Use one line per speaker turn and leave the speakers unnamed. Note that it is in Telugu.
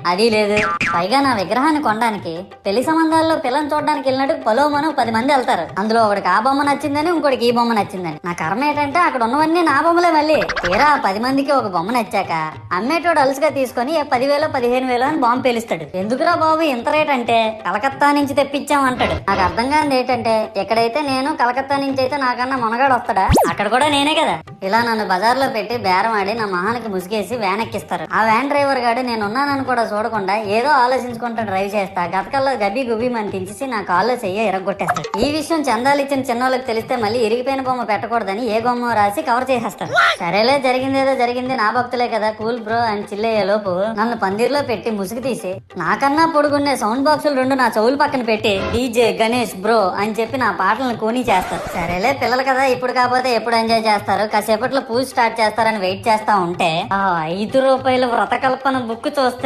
అది లేదు. పైగా నా విగ్రహాన్ని కొనడానికి పెళ్లి సంబంధాల్లో పిల్లని చూడడానికి వెళ్ళినట్టు పొలోమను 10 మంది వెళ్తారు. అందులో ఒకడికి ఆ బొమ్మ నచ్చిందని, ఇంకోటికి ఈ బొమ్మ నచ్చిందని. నా కర్మ ఏంటంటే అక్కడ ఉన్నవన్నీ నా బొమ్మలే. మళ్ళీ తీరా 10 మందికి ఒక బొమ్మ నచ్చాక అమ్మేటోడు అలుసుగా తీసుకొని 10,000 15,000 అని బాంబు పేలుస్తాడు. ఎందుకురా బాబు ఇంత రేట్ అంటే కలకత్తా నుంచి తెప్పించాం అంటాడు. నాకు అర్థం కానిది ఏంటంటే ఎక్కడైతే నేను కలకత్తా నుంచి అయితే నాకన్నా మొనగాడు వస్తాడా, అక్కడ కూడా నేనే కదా. ఇలా నన్ను బజార్లో పెట్టి బేరం ఆడి నా మొహానికి ముసుగేసి వ్యాన్ ఎక్కిస్తారు. ఆ వ్యాన్ డ్రైవర్ గాడు నేనున్నానని కూడా చూడకుండా ఏదో ఆలోచించుకుంటూ డ్రైవ్ చేస్తా గతకల్లో గబ్బి గుబ్బి అని తించేసి నా కాల్లో చెయ్యి ఎరగొట్టేస్తాడు. ఈ విషయం చందాలు ఇచ్చిన చిన్నోళ్ళకి తెలిస్తే మళ్ళీ ఇరిగిపోయిన బొమ్మ పెట్టకూడదని ఏ బొమ్మ రాసి కవర్ చేసేస్తాడు. సరేలే జరిగిందేదో జరిగింది, నా భక్తులే కదా, కూల్ బ్రో అని చిల్లయ్యే లోపు నన్ను పందిర్లో పెట్టి ముసుగు తీసి నాకన్నా పొడుగుండే సౌండ్ బాక్సులు 2 నా చెవులు పక్కన పెట్టి డీజే గణేష్ బ్రో అని చెప్పి నా పాటలను కూనీ చేస్తారు. సరేలే పిల్లలు కదా, ఇప్పుడు కాకపోతే ఎప్పుడు ఎంజాయ్ చేస్తారు, కాసేపట్లో పూజ స్టార్ట్ చేస్తారని వెయిట్ చేస్తా ఉంటే ఆ 5 రూపాయల వ్రతకల్పన బుక్ చూస్తే